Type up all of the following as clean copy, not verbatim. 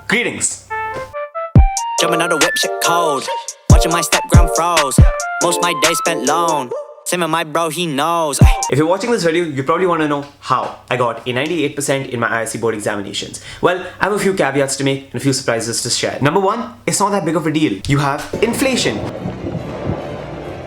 Greetings. Jumping out the whip, shit cold. Watching my stepgram froze. Most my day spent alone. Same with my bro, he knows. If you're watching this video, you probably want to know how I got a 98% in my ISC board examinations. Well, I have a few caveats to make and a few surprises to share. Number one, it's not that big of a deal. You have inflation,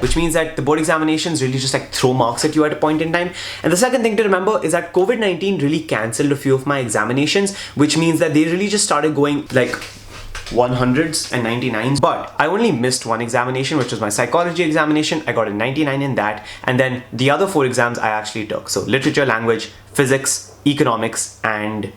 which means that the board examinations really just like throw marks at you at a point in time. And the second thing to remember is that COVID-19 really cancelled a few of my examinations, which means that they really just started going like 100s and 99s. But I only missed one examination, which was my psychology examination. I got a 99 in that, and then the other 4 exams I actually took. So literature, language, physics, economics, and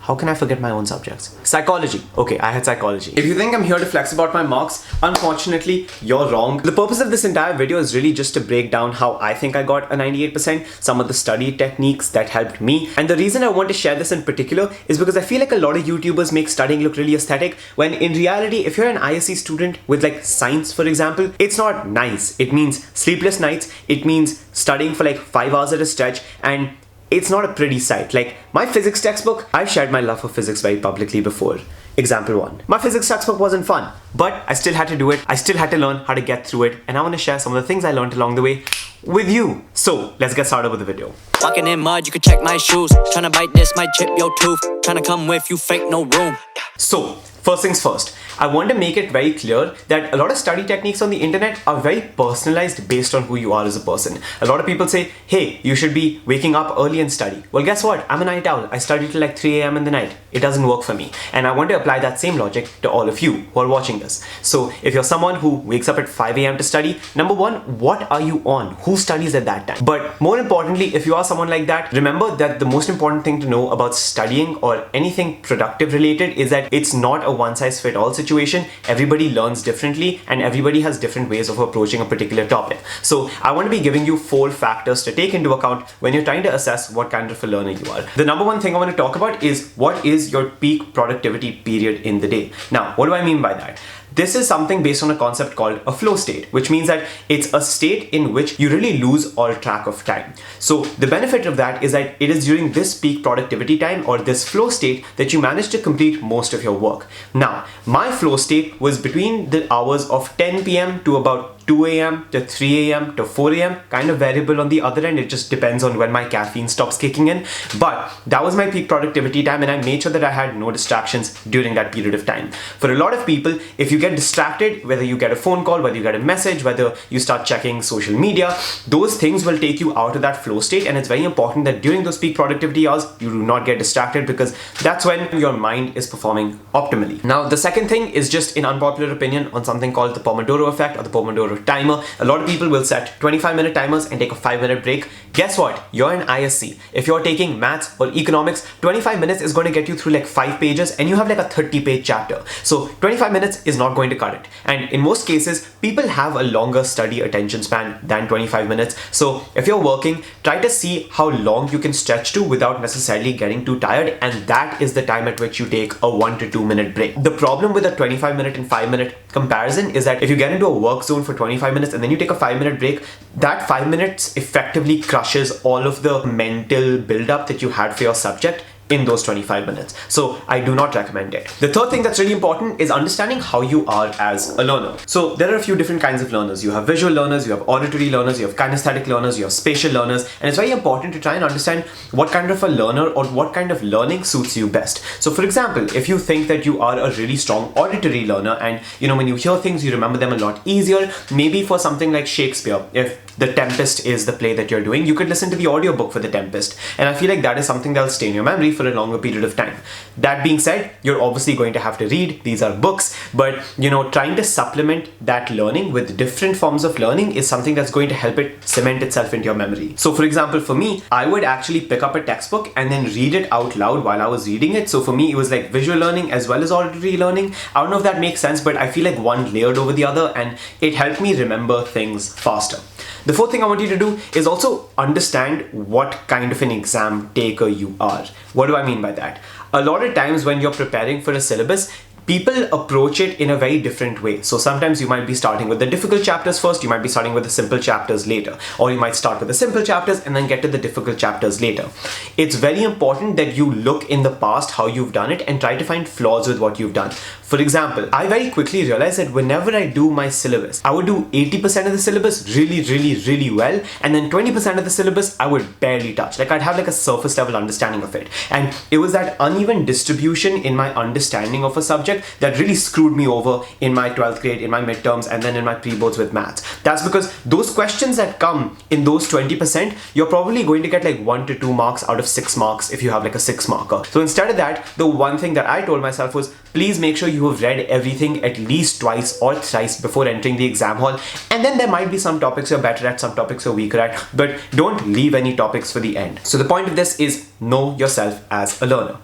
how can I forget my own subjects? Psychology. Okay, I had psychology. If you think I'm here to flex about my marks, unfortunately, you're wrong. The purpose of this entire video is really just to break down how I think I got a 98%, some of the study techniques that helped me. And the reason I want to share this in particular is because I feel like a lot of YouTubers make studying look really aesthetic, when in reality, if you're an ISC student with like science, for example, it's not nice. It means sleepless nights. It means studying for like 5 hours at a stretch, and it's not a pretty sight. Like my physics textbook, I've shared my love for physics very publicly before. Example 1. My physics textbook wasn't fun, but I still had to do it. I still had to learn how to get through it, and I want to share some of the things I learned along the way with you. So let's get started with the video. Walking in mud, you can check my shoes. Tryna bite this, might chip your tooth. Tryna come with you, fake no room. So, first things first, I want to make it very clear that a lot of study techniques on the internet are very personalized based on who you are as a person. A lot of people say, hey, you should be waking up early and study. Well, guess what? I'm a night owl. I study till like 3 a.m. in the night. It doesn't work for me. And I want to apply that same logic to all of you who are watching this. So, if you're someone who wakes up at 5 a.m. to study, number one, what are you on? Who studies at that time? But more importantly, if you are someone like that, remember that the most important thing to know about studying or anything productive related is that it's not a one-size-fits-all situation. Everybody learns differently and everybody has different ways of approaching a particular topic. So I want to be giving you 4 factors to take into account when you're trying to assess what kind of a learner you are. The number one thing I want to talk about is what is your peak productivity period in the day. Now, what do I mean by that? This is something based on a concept called a flow state, which means that it's a state in which you really lose all track of time. So the benefit of that is that it is during this peak productivity time or this flow state that you manage to complete most of your work. Now, my flow state was between the hours of 10 p.m. to about 2 a.m. to 3 a.m. to 4 a.m. kind of variable on the other end. It just depends on when my caffeine stops kicking in. But that was my peak productivity time, and I made sure that I had no distractions during that period of time. For a lot of people, if you get distracted, whether you get a phone call, whether you get a message, whether you start checking social media, those things will take you out of that flow state. And it's very important that during those peak productivity hours, you do not get distracted, because that's when your mind is performing optimally. Now, the second thing is just an unpopular opinion on something called the Pomodoro effect or the Pomodoro timer. A lot of people will set 25-minute timers and take a 5-minute break. Guess what? You're in ISC. If you're taking maths or economics, 25 minutes is going to get you through like 5 pages and you have like a 30-page chapter. So 25 minutes is not going to cut it. And in most cases, people have a longer study attention span than 25 minutes. So if you're working, try to see how long you can stretch to without necessarily getting too tired, and that is the time at which you take a 1 to 2 minute break. The problem with a 25-minute and 5-minute comparison is that if you get into a work zone for 25 minutes and then you take a 5-minute break, that 5 minutes effectively crushes all of the mental build-up that you had for your subject in those 25 minutes. So I do not recommend it. The third thing that's really important is understanding how you are as a learner. So there are a few different kinds of learners. You have visual learners, you have auditory learners, you have kinesthetic learners, you have spatial learners, and it's very important to try and understand what kind of a learner or what kind of learning suits you best. So for example, if you think that you are a really strong auditory learner and when you hear things, you remember them a lot easier, maybe for something like Shakespeare, if The Tempest is the play that you're doing, you could listen to the audiobook for The Tempest. And I feel like that is something that'll stay in your memory for a longer period of time. That being said, you're obviously going to have to read. These are books, but trying to supplement that learning with different forms of learning is something that's going to help it cement itself into your memory. So for example, for me, I would actually pick up a textbook and then read it out loud while I was reading it. So for me, it was like visual learning as well as auditory learning. I don't know if that makes sense, but I feel like one layered over the other, and it helped me remember things faster. The fourth thing I want you to do is also understand what kind of an exam taker you are. What do I mean by that? A lot of times when you're preparing for a syllabus, people approach it in a very different way. So sometimes you might be starting with the difficult chapters first, you might be starting with the simple chapters later, or you might start with the simple chapters and then get to the difficult chapters later. It's very important that you look in the past how you've done it and try to find flaws with what you've done. For example, I very quickly realized that whenever I do my syllabus, I would do 80% of the syllabus really well, and then 20% of the syllabus I would barely touch. Like I'd have like a surface level understanding of it. And it was that uneven distribution in my understanding of a subject that really screwed me over in my 12th grade, in my midterms, and then in my pre-boards with maths. That's because those questions that come in those 20%, you're probably going to get like 1 to 2 marks out of 6 marks if you have like a 6 marker. So instead of that, the one thing that I told myself was, please make sure you have read everything at least twice or thrice before entering the exam hall. And then there might be some topics you're better at, some topics you're weaker at, but don't leave any topics for the end. So the point of this is know yourself as a learner.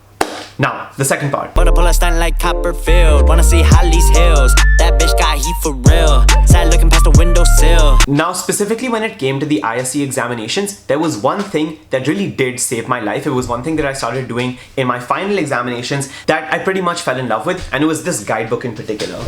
Now, the second part. Put a stunt like Copperfield. Wanna see Holly's Hills. That bitch got heat for real. Sad looking past the windowsill. Now, specifically when it came to the ISE examinations, there was one thing that really did save my life. It was one thing that I started doing in my final examinations that I pretty much fell in love with, and it was this guidebook in particular.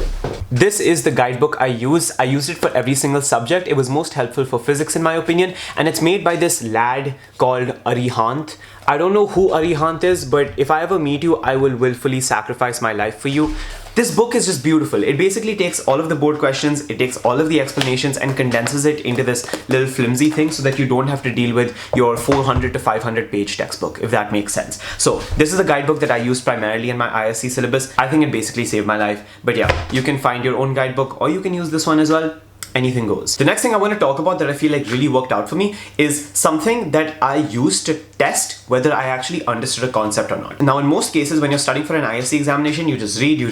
This is the guidebook I use. I used it for every single subject. It was most helpful for physics in my opinion, and it's made by this lad called Arihant. I don't know who Arihant is, but if I ever meet you, I will willfully sacrifice my life for you. This book is just beautiful. It basically takes all of the board questions, it takes all of the explanations and condenses it into this little flimsy thing so that you don't have to deal with your 400 to 500 page textbook, if that makes sense. So this is a guidebook that I used primarily in my ISC syllabus. I think it basically saved my life. But yeah, you can find your own guidebook or you can use this one as well. Anything goes. The next thing I want to talk about that I feel like really worked out for me is something that I used to test whether I actually understood a concept or not. Now, in most cases, when you're studying for an ISC examination, you just read,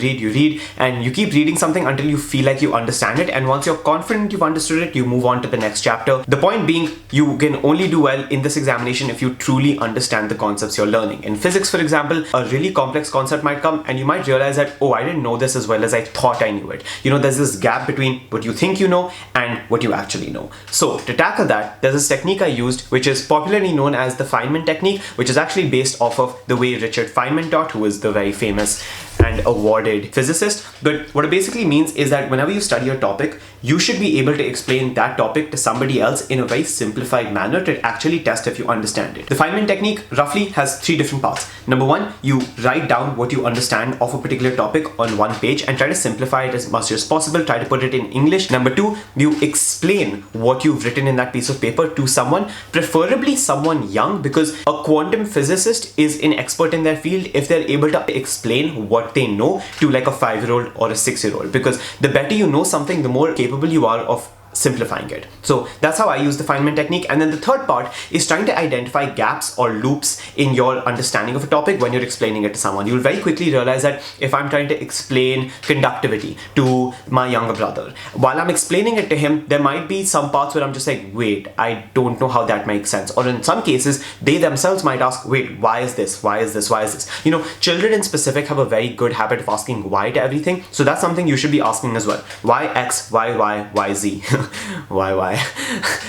and you keep reading something until you feel like you understand it. And once you're confident you've understood it, you move on to the next chapter. The point being, you can only do well in this examination if you truly understand the concepts you're learning. In physics, for example, a really complex concept might come and you might realize that, oh, I didn't know this as well as I thought I knew it. You know, there's this gap between what you think you know and what you actually know. So to tackle that, there's this technique I used, which is popularly known as the Feynman technique, which is actually based off of the way Richard Feynman taught, who is the very famous and awarded physicist. But what it basically means is that whenever you study a topic, you should be able to explain that topic to somebody else in a very simplified manner to actually test if you understand it. The Feynman technique roughly has 3 different parts. Number 1, you write down what you understand of a particular topic on one page and try to simplify it as much as possible, try to put it in English. Number 2, you explain what you've written in that piece of paper to someone, preferably someone young, because a quantum physicist is an expert in their field if they're able to explain what they know to like a 5-year-old or a 6-year-old, because the better you know something, the more capable you are of simplifying it. So that's how I use the Feynman technique. And then the third part is trying to identify gaps or loops in your understanding of a topic when you're explaining it to someone. You'll very quickly realize that if I'm trying to explain conductivity to my younger brother, while I'm explaining it to him, there might be some parts where I'm just like, wait, I don't know how that makes sense. Or in some cases, they themselves might ask, wait, why is this? Why is this? Why is this? You know, children in specific have a very good habit of asking why to everything. So that's something you should be asking as well. Why X, why Y, why Z? why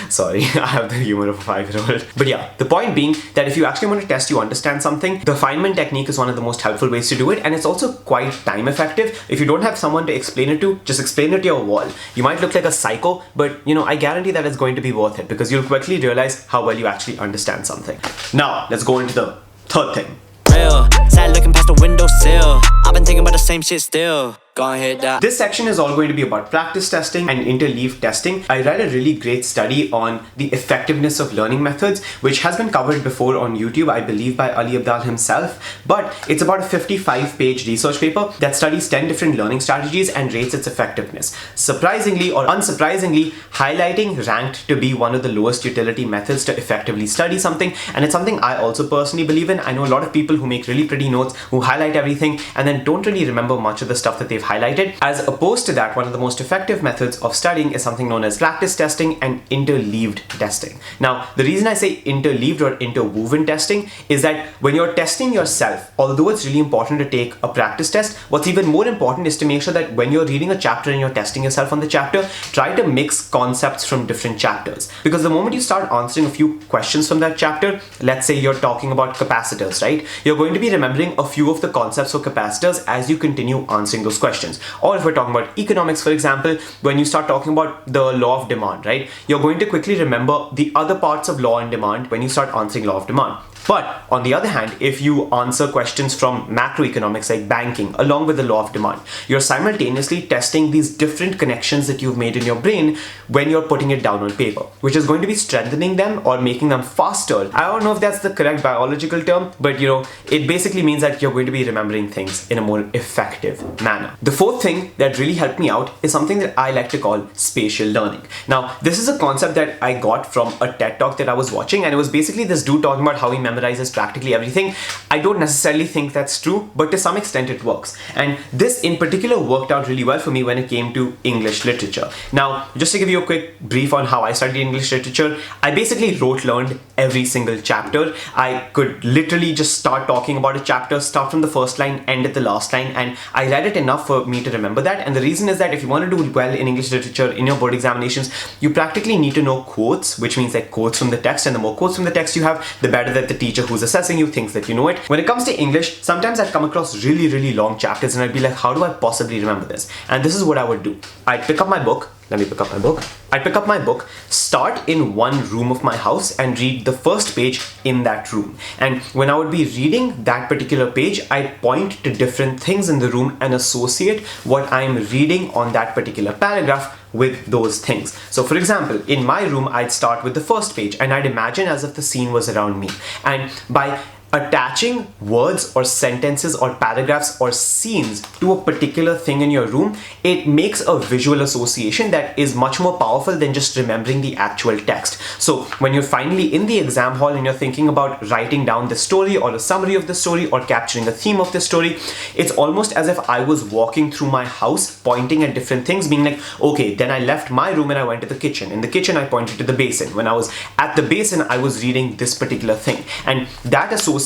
sorry, I have the humor of a 5-year-old. But yeah, the point being that if you actually want to test you understand something, the Feynman technique is one of the most helpful ways to do it, and it's also quite time effective. If you don't have someone to explain it to, just explain it to your wall. You might look like a psycho, but you know, I guarantee that it's going to be worth it because you'll quickly realize how well you actually understand something. Now let's go into the third thing. Real, sad looking past the windowsill. I've been thinking about the same shit still. Go ahead, This section is all going to be about practice testing and interleave testing. I read a really great study on the effectiveness of learning methods, which has been covered before on YouTube, I believe by Ali Abdaal himself, but it's about a 55-page research paper that studies 10 different learning strategies and rates its effectiveness. Surprisingly or unsurprisingly, highlighting ranked to be one of the lowest utility methods to effectively study something, and it's something I also personally believe in. I know a lot of people who make really pretty notes, who highlight everything, and then don't really remember much of the stuff that they've they've highlighted. As opposed to that, one of the most effective methods of studying is something known as practice testing and interleaved testing. Now, the reason I say interleaved or interwoven testing is that when you're testing yourself, although it's really important to take a practice test, what's even more important is to make sure that when you're reading a chapter and you're testing yourself on the chapter, try to mix concepts from different chapters. Because the moment you start answering a few questions from that chapter, let's say you're talking about capacitors, right? You're going to be remembering a few of the concepts for capacitors as you continue answering those questions. Or if we're talking about economics, for example, when you start talking about the law of demand, right? You're going to quickly remember the other parts of law and demand when you start answering law of demand. But on the other hand, if you answer questions from macroeconomics like banking along with the law of demand, you're simultaneously testing these different connections that you've made in your brain when you're putting it down on paper, which is going to be strengthening them or making them faster. I don't know if that's the correct biological term, but it basically means that you're going to be remembering things in a more effective manner. The fourth thing that really helped me out is something that I like to call spatial learning. Now, this is a concept that I got from a TED talk that I was watching, and it was basically this dude talking about how he memorizes practically everything. I don't necessarily think that's true, but to some extent it works. And this in particular worked out really well for me when it came to English literature. Now, just to give you a quick brief on how I studied English literature, I basically learned every single chapter. I could literally just start talking about a chapter, start from the first line, end at the last line, and I read it enough for me to remember that. And the reason is that if you want to do well in English literature in your board examinations, you practically need to know quotes, which means like quotes from the text, and the more quotes from the text you have, the better that the teacher who's assessing you thinks that you know it. When it comes to English, sometimes I'd come across really, really long chapters and I'd be like, how do I possibly remember this? And this is what I would do. I'd pick up my book. Let me pick up my book. I'd pick up my book, start in one room of my house and read the first page in that room. And when I would be reading that particular page, I'd point to different things in the room and associate what I'm reading on that particular paragraph with those things. So for example, in my room, I'd start with the first page and I'd imagine as if the scene was around me. And by attaching words or sentences or paragraphs or scenes to a particular thing in your room, it makes a visual association that is much more powerful than just remembering the actual text. So when you're finally in the exam hall and you're thinking about writing down the story or a summary of the story or capturing a theme of the story, it's almost as if I was walking through my house pointing at different things, being like, okay, then I left my room and I went to the kitchen. In the kitchen, I pointed to the basin. When I was at the basin, I was reading this particular thing. And that association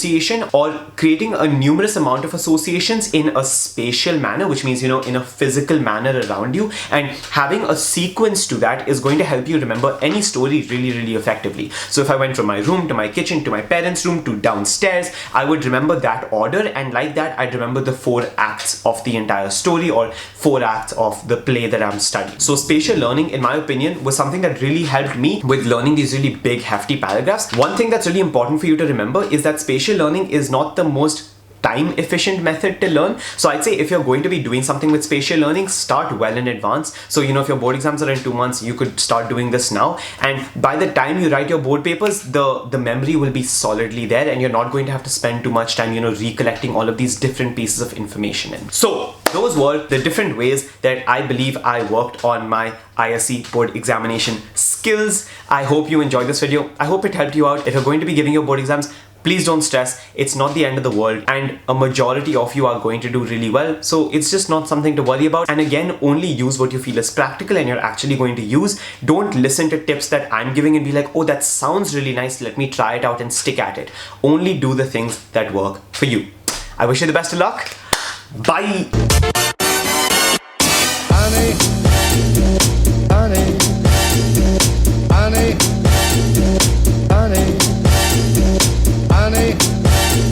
or creating a numerous amount of associations in a spatial manner, which means, in a physical manner around you, and having a sequence to that is going to help you remember any story really, really effectively. So if I went from my room to my kitchen to my parents' room to downstairs, I would remember that order, and like that, I'd remember the 4 acts of the entire story or 4 acts of the play that I'm studying. So spatial learning, in my opinion, was something that really helped me with learning these really big, hefty paragraphs. One thing that's really important for you to remember is that spatial learning is not the most time efficient method to learn. So I'd say if you're going to be doing something with spatial learning, start well in advance. So if your board exams are in 2 months, you could start doing this now, and by the time you write your board papers, the memory will be solidly there and you're not going to have to spend too much time recollecting all of these different pieces of information in. So those were the different ways that I believe I worked on my ISC board examination skills. I hope you enjoyed this video. I hope it helped you out. If you're going to be giving your board exams, please don't stress. It's not the end of the world, and a majority of you are going to do really well. So it's just not something to worry about. And again, only use what you feel is practical and you're actually going to use. Don't listen to tips that I'm giving and be like, oh, that sounds really nice, let me try it out and stick at it. Only do the things that work for you. I wish you the best of luck. Bye.